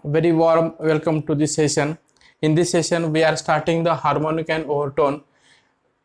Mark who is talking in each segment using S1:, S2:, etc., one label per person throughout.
S1: Very warm welcome to this session. In this session, we are starting the harmonic and overtone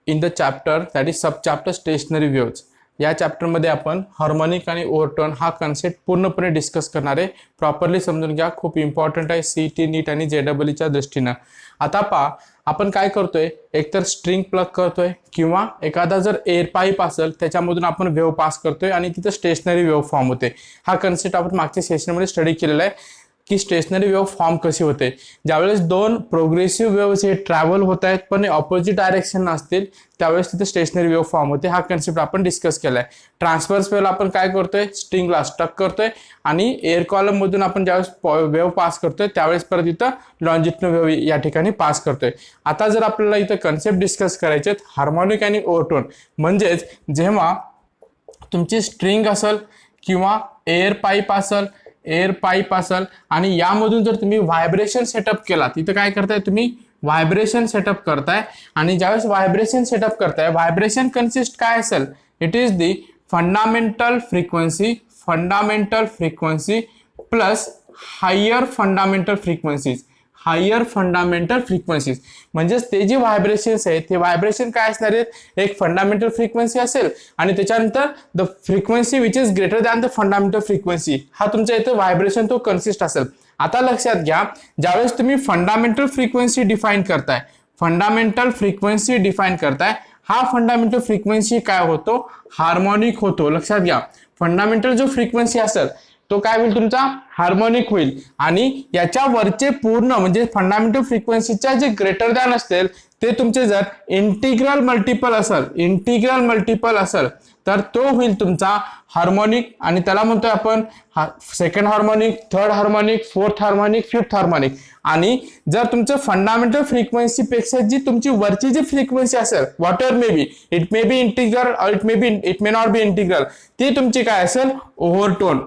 S1: in the chapter that is subchapter stationary waves. या चॅप्टरमध्ये आपण harmonic आणि ओव्हरटोन हा concept पूर्णपणे discuss करणार आहे. Properly समजून घ्या, खूप इम्पॉर्टंट आहे सीईटी नीट आणि जेडब्ल्यूच्या दृष्टीनं. आता पहा, आपण काय करतोय, एकतर स्ट्रिंग प्लग करतोय किंवा एखादा जर एअर पाईप असेल त्याच्यामधून आपण वेव्ह पास करतोय आणि तिथं स्टेशनरी वेव्ह फॉर्म होते. हा कन्सेप्ट आपण मागच्या सेशनमध्ये स्टडी केलेला आहे की स्टेशनरी वेव्ह फॉर्म कशी होते. ज्यावेळेस दोन प्रोग्रेसिव्ह वेव्हज हे ट्रॅव्हल होत आहेत पण ऑपोजिट डायरेक्शन असतील त्यावेळेस तिथे स्टेशनरी वेव्ह फॉर्म होते. हा कन्सेप्ट आपण डिस्कस केलाय. ट्रान्सफर्स वेव्हला आपण काय करतोय, स्ट्रिंगला स्टक करतोय आणि एअर कॉलम मधून आपण ज्यावेळेस वेव्ह पास करतोय त्यावेळेस परत इथं लॉन्जिट्युडनल वेव्ह या ठिकाणी पास करतोय. आता जर आपल्याला इथं कन्सेप्ट डिस्कस करायचे हार्मोनिक आणि ओव्हरटोन, म्हणजेच जेव्हा तुमची स्ट्रिंग असेल किंवा एअर पाईप असेल आणि यामधून जर तुम्ही व्हायब्रेशन सेटअप केला, तिथं काय करताय, तुम्ही व्हायब्रेशन सेटअप करताय आणि ज्यावेळेस व्हायब्रेशन सेटअप करताय, व्हायब्रेशन कन्सिस्ट काय असेल, it is the fundamental frequency plus higher fundamental frequencies. म्हणजेच ते जे व्हायब्रेशन्स आहेत ते व्हायब्रेशन काय असणार आहेत, एक फंडामेंटल फ्रिक्वेन्सी असेल आणि त्याच्यानंतर the frequency which is greater than the fundamental frequency, हा तुमच्या इथं व्हायब्रेशन तो कन्सिस्ट असेल. आता लक्षात घ्या, ज्यावेळेस तुम्ही फंडामेंटल फ्रिक्वेन्सी डिफाईन करताय, हा फंडामेंटल फ्रिक्वेन्सी काय होतो, हार्मोनिक होतो. लक्षात घ्या, फंडामेंटल जो फ्रिक्वेन्सी असेल तो काय होईल, तुमचा हार्मोनिक होईल. आणि याच्या वरचे पूर्ण म्हणजे फंडामेंटल फ्रिक्वेन्सीच्या जे ग्रेटर दॅन असतील ते तुमचे जर इंटिग्रल मल्टिपल असेल तर तो होईल तुमचा हार्मोनिक. आणि त्याला म्हणतोय आपण second harmonic, third harmonic, fourth harmonic, fifth harmonic. आणि जर तुमचं फंडामेंटल फ्रिक्वेन्सी पेक्षा जी तुमची वरची जी फ्रिक्वेन्सी असेल, whatever may be, it may be integral or it may not be integral, ती तुमची काय असेल, ओव्हरटोन.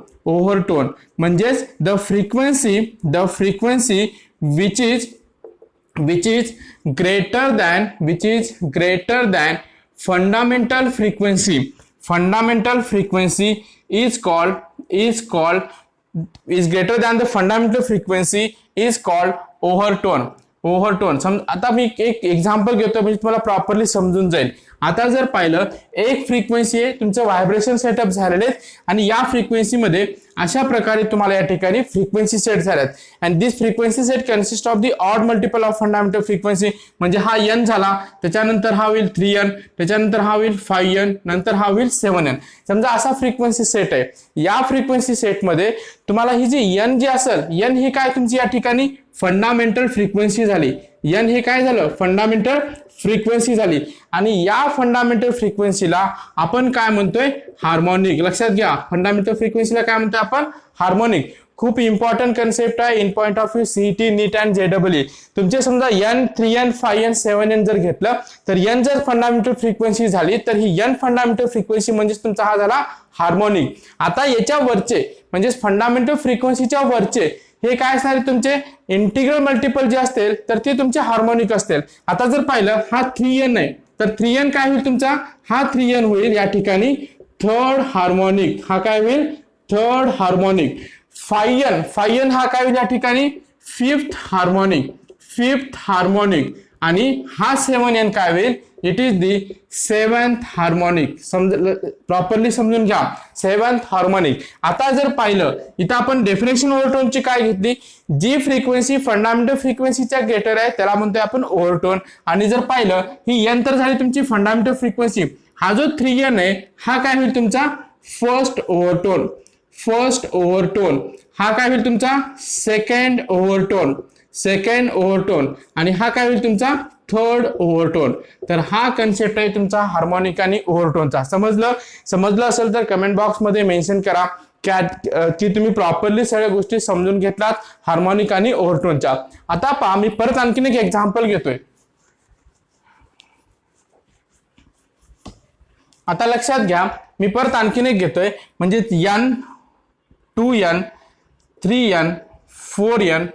S1: म्हणजेच the frequency which is greater than fundamental frequency is greater than the fundamental frequency is called overtone. आता मी एक example घेतो म्हणजे तुम्हाला प्रॉपरली समजून जाईल. आता जर पाहिलं, एक फ्रिक्वेन्सी आहे, तुमचं व्हायब्रेशन सेटअप झालेले आहेत आणि या फ्रिक्वेन्सीमध्ये अशा प्रकारे तुम्हाला या ठिकाणी फ्रिक्वेन्सी सेट झाल्यात. And this frequency set consist of the odd multiple of fundamental frequency. म्हणजे हा n झाला, त्याच्यानंतर हा होईल 3n, त्याच्यानंतर हा होईल 5n, नंतर हा होईल 7n. समजा असा फ्रिक्वेन्सी सेट आहे. या फ्रिक्वेन्सी सेटमध्ये तुम्हाला ही जी n जी असेल, n ही काय तुमची या ठिकाणी फंडामेंटल फ्रिक्वेन्सी झाली. n हे काय झालं, फंडामेंटल फ्रिक्वेन्सी झाली. आणि या फंडामेंटल फ्रिक्वेन्सीला आपण काय म्हणतोय, हार्मोनिक. लक्षात घ्या, फंडामेंटल फ्रिक्वेन्सीला काय म्हणतोय आपण, हार्मोनिक. खूप इम्पॉर्टंट कन्सेप्ट आहे in point of view CET NEET and JW. तुमचे समजा n, 3n, 5n, 7n जर घेतलं तर n जर फंडामेंटल फ्रिक्वेन्सी झाली तर ही n फंडामेंटल फ्रिक्वेन्सी म्हणजेच तुमचा हा झाला हार्मोनिक. आता याच्या वरचे म्हणजेच फंडामेंटल फ्रिक्वेन्सीच्या वरचे हे काय असणार, तुमचे इंटिग्रल मल्टिपल जे असतील तर ते तुमचे हार्मोनिक असतील. आता जर पाहिलं, हा 3n आहे तर 3n काय होईल तुमचा, हा 3n होईल या ठिकाणी थर्ड हार्मोनिक. हा काय होईल, थर्ड हार्मोनिक. 5n हा काय होईल या ठिकाणी, फिफ्थ हार्मोनिक. आणि हा 7n काय होईल, it is the seventh harmonic. Properly समजून घ्या, सेवन्थ हार्मोनिक. आता जर पाहिलं, इथं आपण डेफिनेशन ओव्हरटोनची काय घेतली, जी फ्रिक्वेन्सी फंडामेंटल फ्रिक्वेन्सीच्या ग्रेटर आहे त्याला म्हणतोय आपण ओव्हरटोन. आणि जर पाहिलं, ही n तर झाली तुमची फंडामेंटल फ्रिक्वेन्सी, हा जो 3n आहे हा काय होईल तुमचा फर्स्ट ओव्हरटोन. हा काय होईल तुमचा सेकंड ओव्हरटोन. आणि हा काय होईल तुमचा थर्ड ओव्हरटोन. तर हा कन्सेप्ट आहे तुमचा हार्मोनिक आणि ओव्हरटोनचा. समजलं असेल तर कमेंट बॉक्स मध्ये मेन्शन करा की तुम्ही प्रॉपरली सगळ्या गोष्टी समजून घेतलात हार्मोनिक आणि ओव्हरटोनच्या. आता पहा, मी परत आणखीन एक एक्झाम्पल घेतोय. आता लक्षात घ्या, मी परत आणखीन एक घेतोय म्हणजे n, 2n, 3n, 4n,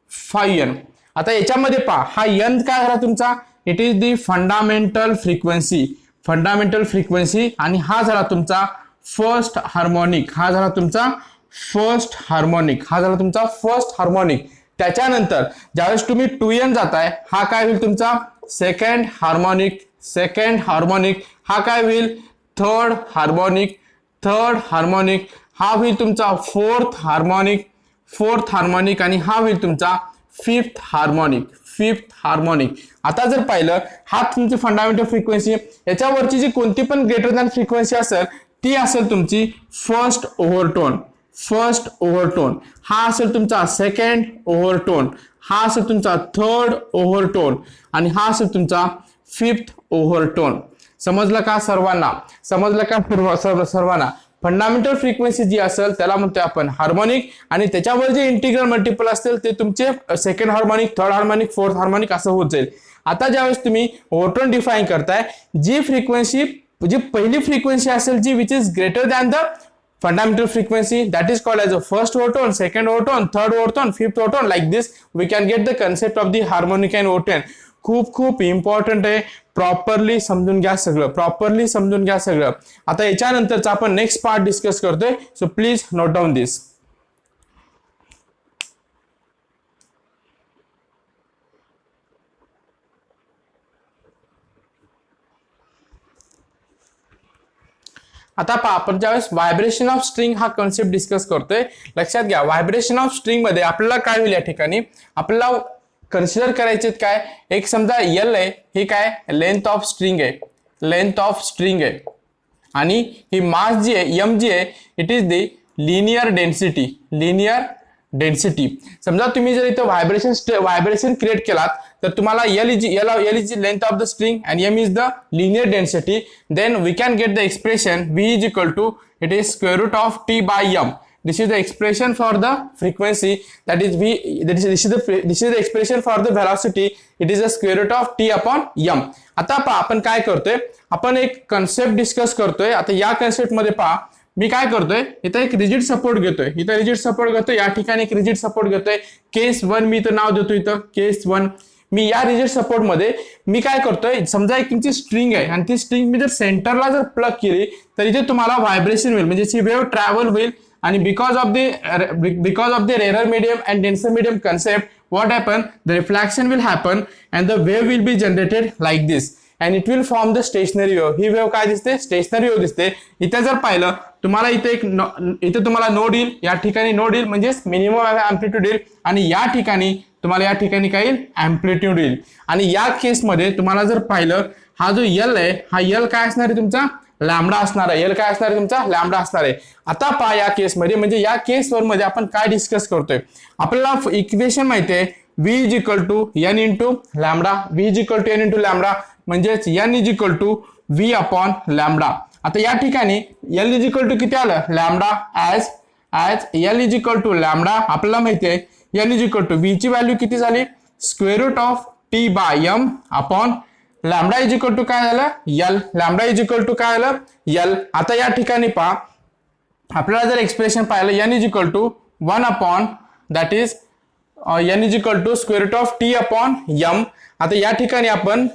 S1: 5n. आता याच्यामध्ये पहा, हा n काय झाला तुमचा, it is the fundamental frequency आणि हा झाला तुमचा फर्स्ट हार्मोनिक. फर्स्ट हार्मोनिक, हा झाला तुमचा फर्स्ट हार्मोनिक. त्याच्यानंतर ज्यावेळेस तुम्ही 2n जाताय, हा काय होईल तुमचा सेकंड हार्मोनिक. सेकंड हार्मोनिक हा काय होईल थर्ड हार्मोनिक. थर्ड हार्मोनिक हा होईल तुमचा फोर्थ हार्मोनिक. फोर्थ हार्मोनिक आणि हा होईल तुमचा फिफ्थ हार्मोनिक. Fifth harmonic. आता जर पाहिलं, हा तुमची फंडामेंटल फ्रिक्वेन्सी, याच्यावरची जी कोणती पण ग्रेटर दॅन फ्रिक्वेन्सी असेल ती असेल तुमची फर्स्ट ओव्हरटोन. फर्स्ट ओव्हरटोन हा असेल तुमचा सेकंड ओव्हरटोन, हा असेल तुमचा थर्ड ओव्हरटोन आणि हा असेल तुमचा फिफ्थ ओव्हरटोन. समजलं का सर्वांना? समजलं का सर्वांना? फंडामेंटल फ्रिक्वेन्सी जी असेल त्याला म्हणतो आपण हार्मोनिक, आणि त्याच्यावर जे इंटिग्रल मल्टिपल असतील ते तुमचे second harmonic, third harmonic, fourth harmonic असं होत जाईल. आता ज्यावेळेस तुम्ही ओव्हरटोन डिफाईन करताय, जी फ्रिक्वेन्सी, जी पहिली फ्रिक्वेन्सी असेल जी which is greater than the fundamental frequency, that is called as a first overtone, second overtone, third overtone, fifth overtone. Like this we can get the concept of the harmonic and overtone. खूप खूप important आहे, properly समजून घ्या सगळं, properly समजून घ्या सगळं. आता याच्यानंतरचा आपण नेक्स्ट पार्ट डिस्कस करतोय, सो प्लीज नोट डाऊन दिस. आता आपण ज्यावेळेस व्हायब्रेशन ऑफ स्ट्रिंग हा कॉन्सेप्ट डिस्कस करतोय, लक्षात घ्या व्हायब्रेशन ऑफ स्ट्रिंग मध्ये आपल्याला काय होईल, या ठिकाणी आपल्याला कन्सिडर करायचे काय, एक समजा एल आहे, ही काय लेंथ ऑफ स्ट्रिंग आहे, लेंथ ऑफ स्ट्रिंग आहे, आणि ही मास जी आहे एम जी आहे, it is the linear density. Linear density. समजा तुम्ही जर इथं व्हायब्रेशन क्रिएट केलात तर तुम्हाला L is the length of the string and M is the linear density, then we can get the expression V is equal to, it is square root of T by M. This is the expression for the frequency, that is V, this is the expression for the velocity, it is the square root of T upon M. आता आपण काय करतोय, आपण एक concept discuss करतोय. आता या concept मध्ये पहा, मी काय करतोय, इथं एक रिजिड सपोर्ट घेतोय, इथं रिजिड सपोर्ट घेतोय, या ठिकाणी एक रिजिड सपोर्ट घेतोय, केस 1 मी इथं नाव देतो, इथं केस 1. मी या रिजिड सपोर्ट मध्ये मी काय करतोय, समजा एक तुमची स्ट्रिंग आहे आणि ती स्ट्रिंग मी जर सेंटरला जर प्लग केली तर इथे तुम्हाला व्हायब्रेशन होईल, म्हणजे ती वेव्ह ट्रॅव्हल होईल. आणि because of the rare medium and denser medium concept, what happen, the reflection will happen and the wave will be generated like this and it will form the stationary wave. ही wave काय दिसते, stationery wave दिसते. इथे जर पाहिलं तुम्हाला इथे तुम्हाला नोड येईल, या ठिकाणी नोड येईल म्हणजेच मिनिमम अँप्लिट्यूड येईल, आणि या ठिकाणी तुम्हाला या ठिकाणी काय येईल, अँप्लिट्यूड येईल. आणि या केसमध्ये तुम्हाला जर पाहिलं, हा जो एल आहे, हा एल काय असणार आहे तुमचा लॅम्बडा असणार आहे. एल काय असणार आहे तुमचा लॅम्बडा असणार आहे. आता पहा या केसमध्ये, म्हणजे या केसवर मध्ये आपण काय डिस्कस करतोय, आपल्याला इक्वेशन माहिती आहे V is equal to n into lambda. V is equal to n into lambda म्हणजेच n is equal to V upon lambda. आता या ठिकाणी L is equal to किती आलं, lambda. as L is equal to lambda आपल्याला माहिती आहे L is equal to V ची व्हॅल्यू किती झाली, square root of T by M upon lambda is equal to काय झालं, L. Lambda is equal to काय झालं, L. आता या ठिकाणी पहा, आपल्याला जर एक्सप्रेशन पाहिलं n is equal to 1 upon that is n is equal to square root of T upon M. आता या ठिकाणी आपण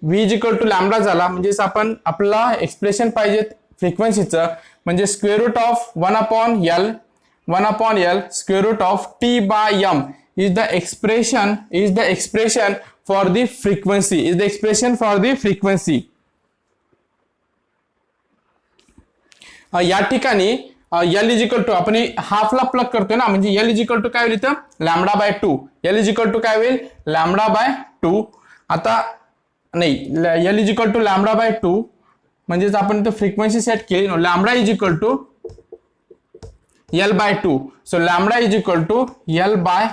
S1: V is equal to lambda झाला, म्हणजेच आपण आपला एक्सप्रेशन पाहिजे फ्रिक्वेन्सीचं, म्हणजे square root of 1 upon L square root of T by M is the expression for the frequency, is the expression for the frequency. या ठिकाणी L is equal to आपण हाफला प्लग करतोय ना, म्हणजे L is equal to काय होईल इथं lambda by 2. L is equal to काय होईल लॅम्बडा बाय 2. आता नाही, L is equal to lambda by 2 म्हणजेच आपण इथं फ्रिक्वेन्सी सेट केली, lambda is equal to L by 2. So lambda is equal to L by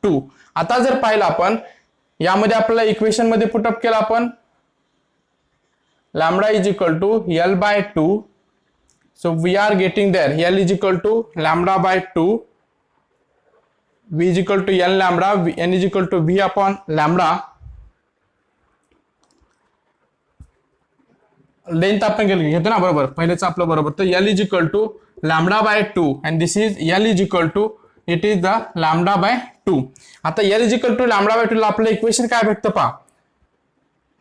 S1: 2. आता जर पाहिलं आपण यामध्ये आपल्याला इक्वेशन मध्ये पुटअप केलं आपण, lambda is equal to L by 2. So we are getting there, L is equal to lambda by 2, V is equal to L lambda, N is equal to V upon lambda. Length आपण घेतो ना बरोबर, पहिलेच आपलं बरोबर, तर L is equal to lambda by 2 and this is L is equal to, it is the lambda by 2. आता L is equal to lambda by 2 ला आपलं इक्वेशन काय भेटतं पहा,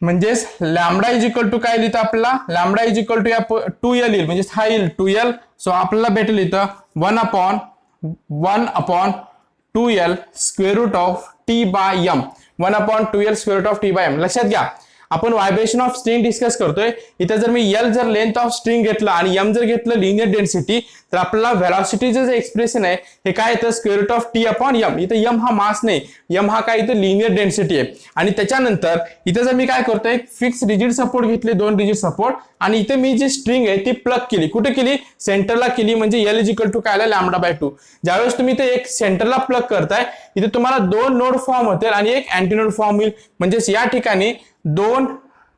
S1: म्हणजेच लॅमडा इज इक्वल टू काय लिहितं आपल्याला, लॅमडा इज इक्वल टू या 2l येईल, म्हणजे हा येईल 2l. सो आपल्याला भेटेल इथं 1/2l square root of T by M, 1/2l square root of T by M. लक्षात घ्या आपण व्हायब्रेशन ऑफ स्ट्रिंग डिस्कस करतोय. इथं जर मी एल जर लेंथ ऑफ स्ट्रिंग घेतलं आणि एम जर घेतलं लिनियर डेन्सिटी, तर आपल्याला व्हेलॉसिटीचं जे एक्सप्रेशन आहे हे काय येतं, square root of T upon M. इथं एम हा मास नाही, एम हा काय इथं लिनियर डेन्सिटी आहे. आणि त्याच्यानंतर इथं जर मी काय करतोय, फिक्स रिजिड सपोर्ट घेतले, 2 रिजिड सपोर्ट, आणि इथे मी जी स्ट्रिंग आहे ती प्लग केली. कुठे केली, सेंटरला केली. म्हणजे एल इज इक्वल टू काय आलं, λ/2. ज्यावेळेस तुम्ही इथे एक सेंटरला प्लग करताय, इथे तुम्हाला 2 नोड फॉर्म होतील आणि एक अँटीनोड फॉर्म होईल. म्हणजेच या ठिकाणी 2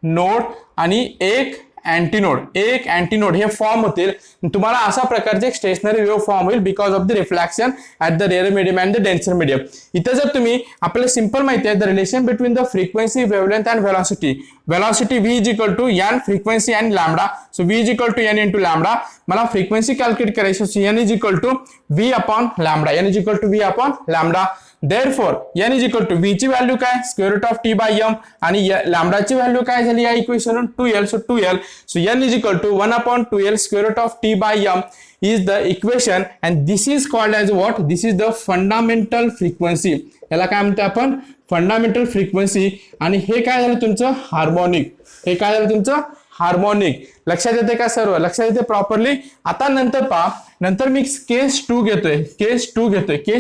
S1: नोड आणि एक अँटीनोड हे फॉर्म होतील. तुम्हाला अशा प्रकारचे एक स्टेशनरी वेव्ह फॉर्म होईल because of the reflection at the rare medium and the denser medium. इथे जर तुम्ही आपल्याला सिंपल माहिती आहे the relation between the frequency, wavelength and velocity v is equal to n frequency and lambda. So v is equal to n into lambda. मला frequency calculate करायची, so n is equal to v upon lambda, n is equal to v upon lambda. Therefore n is equal to v ची value काय, square root of T by M, आणि लॅमडाची value काय झाली या इक्वेशनवरून 2l. So 2l, so n is equal to 1/2l square root of T by M is the equation and this is called as what, this is the fundamental frequency. याला काय म्हणतो आपण, फंडामेंटल फ्रिक्वेन्सी. आणि हे काय झालं तुमचं harmonic, हे काय झालं तुमचं हार्मोनिक. लक्षात येते का सर्व, लक्षात येते प्रॉपरली. आता नंतर पहा, नंतर मी केस 2 घेतोय, केस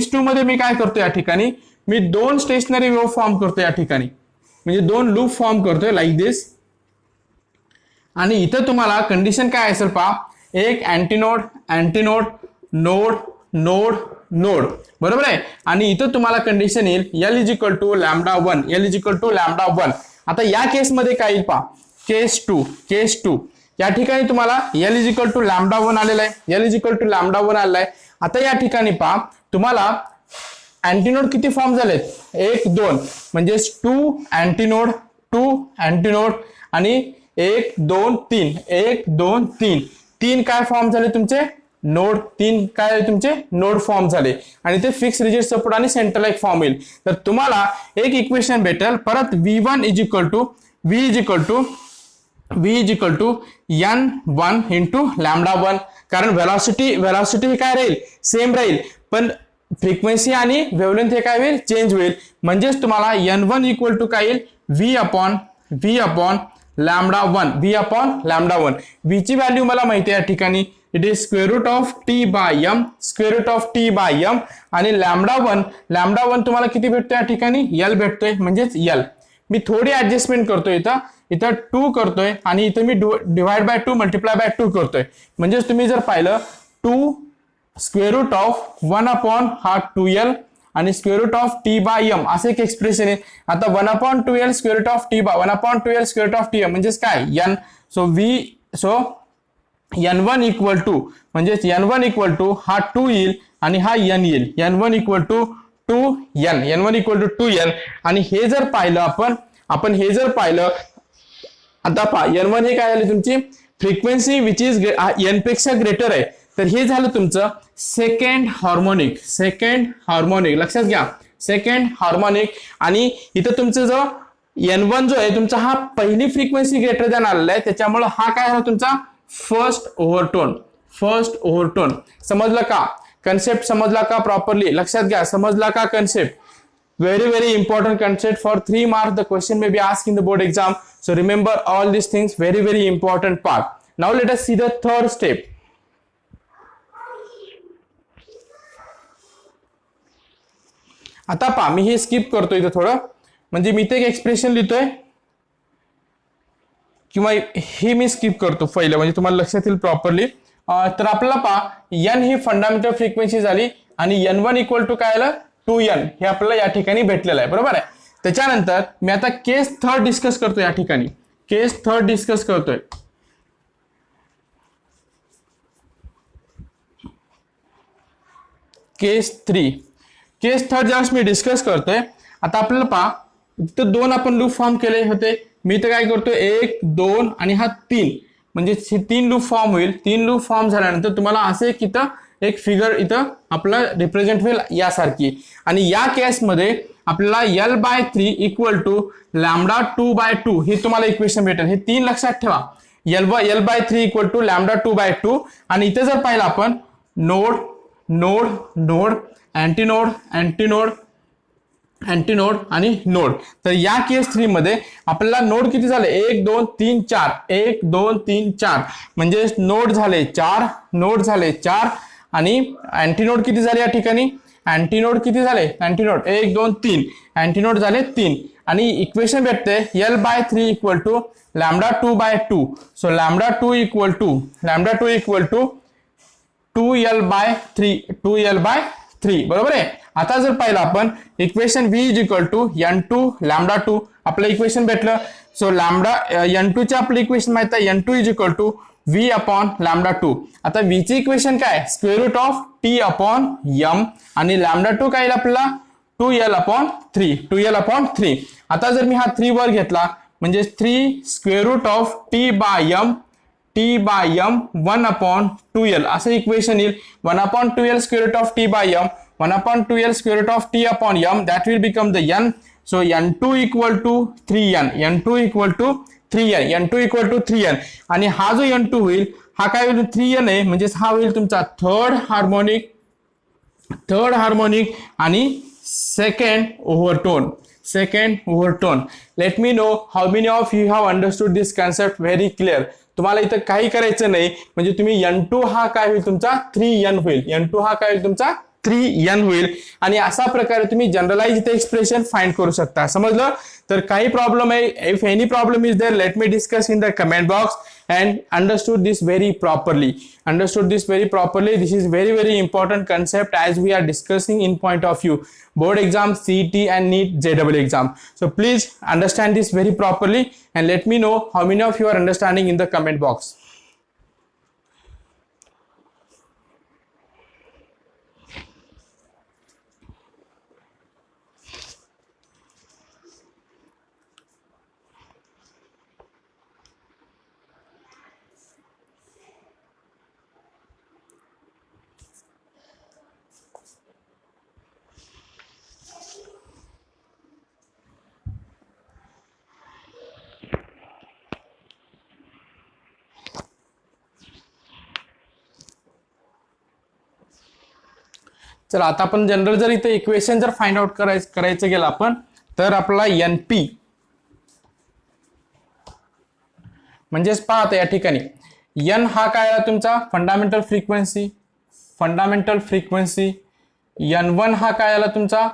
S1: 2 मध्ये मी काय करतोय, या ठिकाणी मी 2 स्टेशनरी वेव्ह फॉर्म करतोय, या ठिकाणी म्हणजे 2 लूप फॉर्म करतोय लाईक दिस. आणि इथं तुम्हाला कंडिशन काय असेल पहा, एक अँटीनोड नोड, बरोबर आहे. आणि इथं तुम्हाला कंडिशन येईल एल इज इक्वल टू λ1. आता या केसमध्ये काय येईल पहा, केस 2 या ठिकाणी तुम्हाला एल इज इक्वल टू λ1 आलेला आहे, आलेला आहे. आता या ठिकाणी पहा तुम्हाला अँटीनोड किती फॉर्म झालेत, 1 2, म्हणजे 2 अँटीनोड आणि 1 2 3 तीन काय फॉर्म झाले तुमचे नोड, 3 काय तुमचे नोड फॉर्म झाले. आणि ते फिक्स रिजिड सपोर्ट आणि सेंटरला एक फॉर्म येईल. तर तुम्हाला एक इक्वेशन भेटेल परत, v1 is equal to n1 into λ1. कारण व्हेलॉसिटी काय राहील, सेम राहील, पण फ्रिक्वेन्सी आणि वेवलेंथ हे काय होईल, चेंज होईल. म्हणजेच तुम्हाला n1 इक्वल टू काय येईल, v अपॉन λ1. v ची व्हॅल्यू मला माहिती आहे या ठिकाणी, it is square root of T by M, आणि λ1 तुम्हाला किती भेटतोय या ठिकाणी, l भेटतोय. म्हणजेच l मी थोडी ऍडजस्टमेंट करतोय, इथं 2 करतोय आणि इथं मी डिवाइड बाय 2 मल्टिप्लाय बाय 2 करतोय. म्हणजेच तुम्ही जर पाहिलं 2 स्क्वेअर रूट ऑफ 1 हा 2l आणि square root of T by M असं एक एक्सप्रेशन आहे. आता 1/2l square root of T by 1/2l square root of T M म्हणजेच काय n. So n1 equal to, म्हणजेच n1 इक्वल टू हा 2 येईल आणि हा n येईल, n1 इक्वल टू 2n. आणि हे जर पाहिलं आपण हे जर पाहिलं, आता पहा n1 हे काय झाली तुमची फ्रिक्वेन्सी विच इज n पेक्षा ग्रेटर आहे. तर हे झालं तुमचं सेकंड हार्मोनिक. लक्षात घ्या, सेकंड हार्मोनिक. आणि इथं तुमचं जो n1 जो आहे तुमचा हा पहिली फ्रिक्वेन्सी ग्रेटर दॅन आलेला आहे, त्याच्यामुळे हा काय झाला तुमचा फर्स्ट ओव्हरटोन. समजलं का कन्सेप्ट, समजला का प्रॉपरली, लक्षात घ्या, समजला का concept. very important concept for 3 marks. The question may be asked in the board exam, so remember all these things, very important part. Now let us see the third step. आता पहा, मी हे skip करतोय इथं थोडं, म्हणजे मी ते एक expression लिहितोय किंवा हे मी स्किप करतो पहिलं, म्हणजे तुम्हाला लक्षात येईल प्रॉपरली. तर आपल्याला पहा n ही फंडामेंटल फ्रिक्वेन्सी झाली आणि n1 इक्वल टू काय आलं 2n, हे आपल्याला या ठिकाणी भेटलेलं आहे, बरोबर आहे. त्याच्यानंतर मी आता केस 3 डिस्कस करतोय, या ठिकाणी केस 3 डिस्कस करतोय. केस 3 ज्यावेळेस मी डिस्कस करतोय. आता आपल्याला पहा इथं 2 आपण लूप फॉर्म केले होते, मी इथं काय करतोय 1 2 आणि हा 3, म्हणजे 3 लूप फॉर्म होईल. 3 लूप फॉर्म झाल्यानंतर तुम्हाला असे इथं एक फिगर इथं आपला रिप्रेझेंट होईल यासारखी. आणि या केसमध्ये आपल्याला L by 3 equal to lambda 2 by 2 हे तुम्हाला इक्वेशन भेटेल. हे 3 लक्षात ठेवा. L by 3 equal to lambda 2 by 2. आणि इथे जर पाहिलं आपण node node node antinode antinode antinode आणि नोड, तर या केस 3 मध्ये आपल्याला नोड किती झाले 1 2 3 4 1 2 3 4 म्हणजे नोड झाले 4 नोड झाले 4 आणि अँटीनोड किती झाले या ठिकाणी अँटीनोड किती झाले अँटीनोड 1 2 3 अँटीनोड झाले 3 आणि इक्वेशन भेटते L by 3 equal to lambda 2 by 2. So lambda 2 equal to 2L by 3 बरोबर आहे. आता जर पाहिलं आपण equation V is equal to N2 lambda 2 आपलं इक्वेशन भेटलं. सो लॅमडा N2 चे आपलं इक्वेशन माहित आहे N2 is equal to V upon lambda 2. आता V चे इक्वेशन काय square root of T upon M आणि लॅमडा 2 काय येईल आपल्याला 2L अपॉन 3. आता जर मी हा 3 वर घेतला म्हणजे 3 square root of T by M 1 upon 2L असं इक्वेशन येईल. 1 upon 2L square root of T by M 1 upon 2L square root of T upon M that will become the N. So N2 equal to 3N N2 equal to 3N आणि हा जो N2 होईल हा काय होईल 3N आहे म्हणजे हा होईल तुमचा थर्ड हार्मोनिक आणि second overtone. Let me know how many of you have understood this concept very clear. तुम्हाला इथं काही करायचं नाही म्हणजे तुम्ही N2 हा काय होईल तुमचा 3N होईल आणि अशा प्रकारे तुम्ही जनरलाइज इथे एक्सप्रेशन फाइंड करू शकता. समजलं. तर काही प्रॉब्लेम आहे if any problem is there let me discuss in the comment box and understood this very properly. This is very important concept as we are discussing in point of view board exam, CET and NEET JEE exam. So please understand this very properly and let me know how many of you are understanding in the comment box. चला आता आपण general जर इथे equation जर find out करायचं गेलं आपण तर आपला NP म्हणजेच पाहता या ठिकाणी N हा काय आला तुमचा फंडामेंटल फ्रिक्वेन्सी N1 हा काय आला तुमचा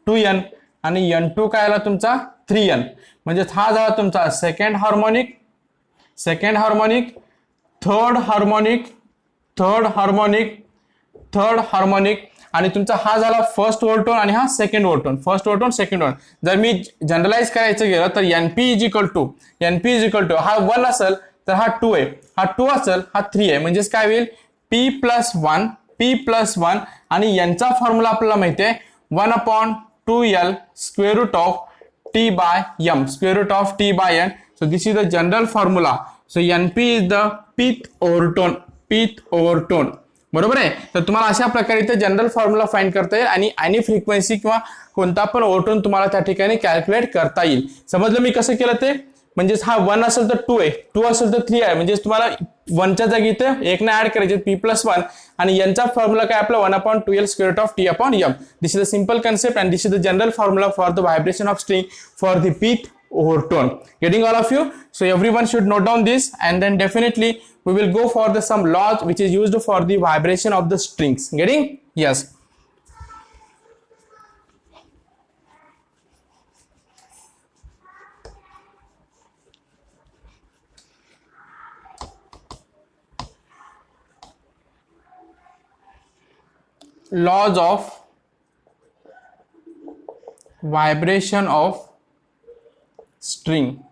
S1: 2N आणि N2 काय आला तुमचा 3N म्हणजे हा झाला तुमचा सेकंड हार्मोनिक थर्ड हार्मोनिक आणि तुमचा हा झाला फर्स्ट ओव्हरटोन आणि हा सेकंड ओव्हरटोन. जर मी जनरलाइज करायचं गेलं तर NP इज इक्वल टू हा 1 असेल तर हा 2 आहे, हा 2 असेल हा 3 आहे म्हणजेच काय होईल P प्लस 1 आणि यांचा फॉर्म्युला आपल्याला माहिती आहे 1 upon 2L square root of T by N. So this is the general formula. So NP is the pith overtone. बरोबर आहे. तर तुम्हाला अशा प्रकारे इथे जनरल फॉर्म्युला फाइंड करता येईल आणि एनी फ्रिक्वेन्सी किंवा कोणता पण ओव्हरटोन तुम्हाला त्या ठिकाणी कॅल्क्युलेट करता येईल. समजलं मी कसं केलं ते म्हणजेच हा 1 असेल तर 2 आहे, 2 असेल तर 3 आहे म्हणजेच तुम्हाला 1च्या जागी इथे 1 ने ऍड करायचे P+1 आणि यांचा फॉर्म्युला काय आपला 1 upon 2L square root of T upon M. This is a simple concept and this is the general formula for the vibration of string for the pith overtone. Getting all of you? So everyone should note down this and then definitely we will go for the some laws which is used for the vibration of the strings. Getting? Yes. Laws of vibration of string.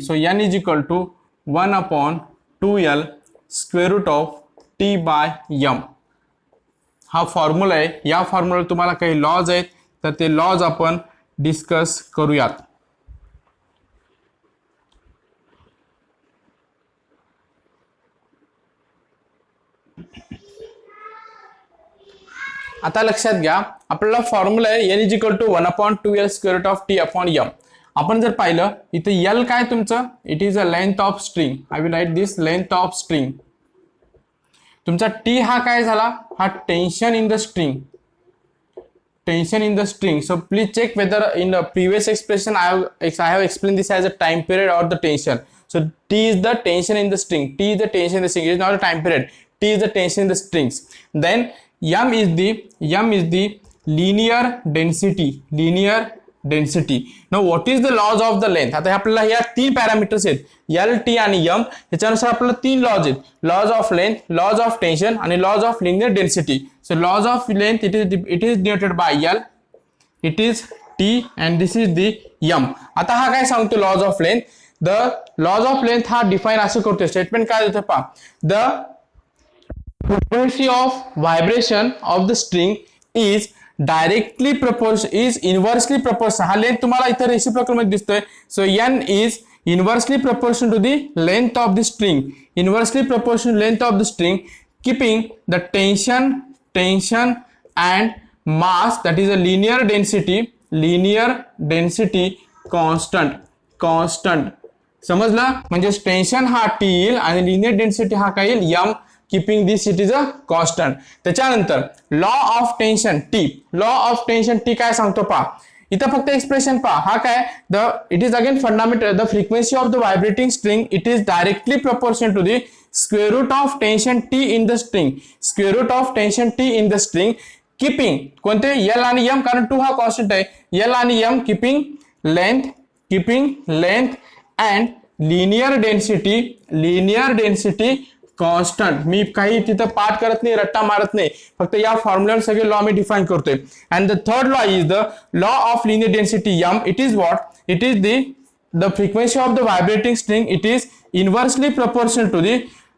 S1: So N is equal to 1 upon 2L square root of T by M. हा formula आहे. या formula तुम्हाला काही lodge आहेत तर ते lodge आपण discuss करूयात. आता लक्षात घ्या आपल्याला फॉर्म्युला आहे n is equal to 1/2l square root of t upon m. आपण जर पाहिलं इथे l काय तुमचं, it is a length of string. I will write this length of string. तुमचा t हा काय झाला, हा tension in the string. Tension in the string. So please check whether in the previous expression I have explained this as a time period or the tension. So T is the tension in the string. T is the tension in the string. It is not a time period. T is the tension in the strings. Then M is the linear density. Linear density. Now what is the laws of the length? आता आपल्याला ह्या तीन parameters आहेत L, T आणि M. ह्याच्यानुसार आपल्याला तीन laws आहेत. Laws of length, laws of tension आणि laws of linear density. So laws of length it is denoted by L, it is T and this is the M. आता हा काय सांगतो laws of length? The laws of length हा define असं करतो. Statement काय देतो पहा, the frequency of vibration of the string is directly proportional, is inversely proportional. हा लेंथ तुम्हाला इथे रेसिप्रोकल मध्ये दिसतोय. So N is inversely proportional to the length of the string. Inversely proportional length of the string, keeping the tension and mass, that is a linear density constant. समजलं, म्हणजे tension हा T येईल आणि linear density हा काय येईल M. Keeping this it is a constant. त्याच्यानंतर law of tension T. Law of tension T काय सांगतो पहा, इथं फक्त एक्सप्रेशन पहा. हा काय, it is again fundamental, the frequency of the vibrating string it is directly proportional to the square root of tension T in the string. Square root of tension T in the string, keeping कोणते L आणि M, कारण 2 हा constant आहे. L आणि M keeping length and linear density constant. मी काही तिथं पाठ करत नाही, रट्टा मारत नाही, फक्त या फॉर्म्युला सगळे लॉ मी डिफाइन करतोय. And the third law is the law of linear density M. It is what, it is the frequency of the vibrating string, it is inversely proportional to the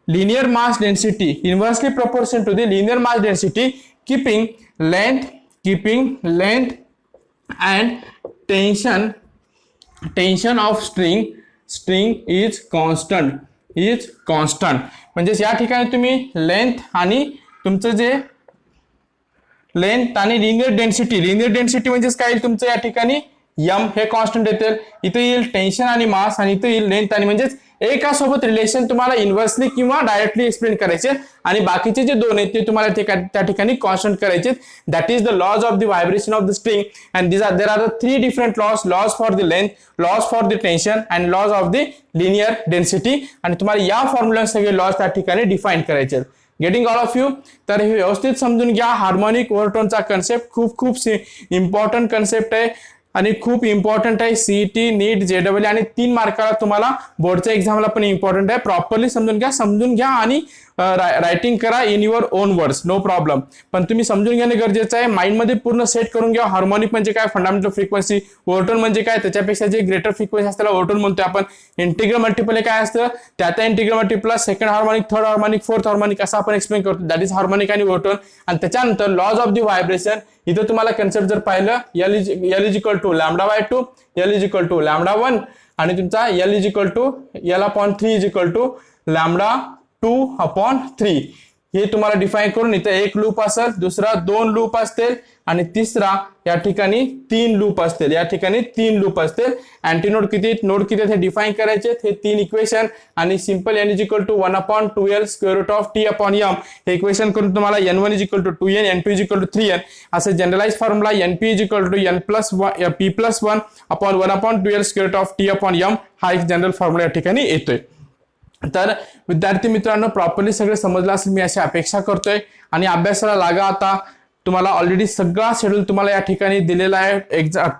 S1: linear mass density, inversely proportional to the linear mass density, keeping length and tension of string is constant. म्हणजे या ठिकाणी तुम्ही length आणि तुमचं जे length आणि linear density म्हणजेच काय तुमचं या ठिकाणी M हे कॉन्स्टंट येतील. इथे येईल टेन्शन आणि मास आणि इथे येईल लेंथ आणि, म्हणजेच एका सोबत रिलेशन तुम्हाला इन्व्हर्सली किंवा डायरेक्टली एक्सप्लेन करायचे आणि बाकीचे जे दोन आहेत ते तुम्हाला त्या ठिकाणी कॉन्स्टंट करायचे. That is the laws of the vibration of the string and there are the 3 different laws for the length, laws for the tension and laws of the linear density. आणि तुम्हाला या फॉर्म्युला सगळे lodge त्या ठिकाणी define करायचे. Getting all of you. तर हे व्यवस्थित समजून घ्या. हार्मोनिक ओव्हरटोनचा कन्सेप्ट खूप इम्पॉर्टंट कन्सेप्ट आहे आणि खूप इम्पॉर्टंट आहे. सीईटी, नीट, जेडब्ल्यू आणि 3 मार्काला तुम्हाला बोर्डच्या एक्झामला पण इम्पॉर्टंट आहे. प्रॉपरली समजून घ्या आणि रायटिंग करा in your own words, no problem. पण तुम्ही समजून घेणे गरजेचं आहे. माइंडमध्ये पूर्ण सेट करून घ्या. हार्मोनिक म्हणजे काय, फंडामेंटल फ्रिक्वेन्सी, ओव्हरटोन म्हणजे काय, त्याच्यापेक्षा जे ग्रेटर फ्रिक्वेन्सी असते त्याला ओव्हरटोन म्हणतो आपण. इंटिग्रल मल्टिपल काय असतं, त्या integral multiple second harmonic, third harmonic, fourth harmonic असं आपण एक्सप्लेन करतो. दॅट इज हार्मोनिक आणि ओव्हरटोन. आणि त्याच्यानंतर लॉज ऑफ द व्हायब्रेशन. इथं तुम्हाला कन्सेप्ट जर पाहिलं, L is equal to λ/2, L is equal to λ1 आणि तुमचा L is equal to L/3 is equal to λ2/3. हे तुम्हाला डिफाइन करून इथं एक लूप असेल, दुसरा 2 लूप असतील आणि तिसरा या ठिकाणी 3 लूप असतील. या ठिकाणी 3 लूप असतील. अँटीनोड किती, नोड किती हे डिफाइन करायचे. हे 3 इक्वेशन आणि simple N is equal to 1/2L square root of T upon M हे इक्वेशन करून तुम्हाला N1 is equal to 2N, N2 is equal to 3N असं generalize formula NP is equal to P+1 upon 1/2L square root of T upon M हा एक general formula या ठिकाणी येतोय. तर विद्यार्थी मित्रांनो प्रॉपरली सगळं समजलं असेल मी अशी अपेक्षा करतोय आणि अभ्यासाला लागा. आता तुम्हाला ऑलरेडी सगळा शेड्यूल तुम्हाला या ठिकाणी दिलेला आहे.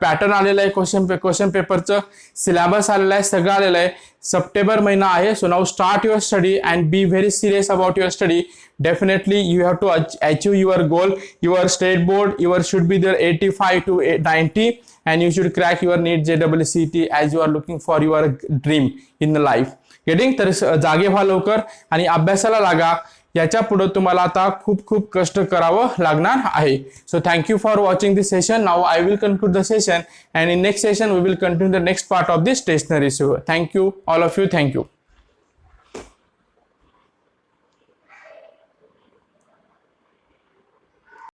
S1: पॅटर्न आलेला आहे, क्वेश्चन पेपरचं सिलेबस आलेला आहे, सगळं आलेलं आहे. सप्टेंबर महिना आहे. So now start your study and be very serious about your study. Definitely you have to achieve your goal. Your state board, should be there 85 to 90 and you should crack your NEET JEE CET as you are looking for your dream in the life. Getting तर जागे व्हा लवकर आणि अभ्यासाला लागा. याच्या पुढे तुम्हाला आता खूप कष्ट करावं लागणार आहे. So thank you for watching this session. Now I will conclude the session and in next session we will continue the next part of this stationary. So thank you all of you. Thank you.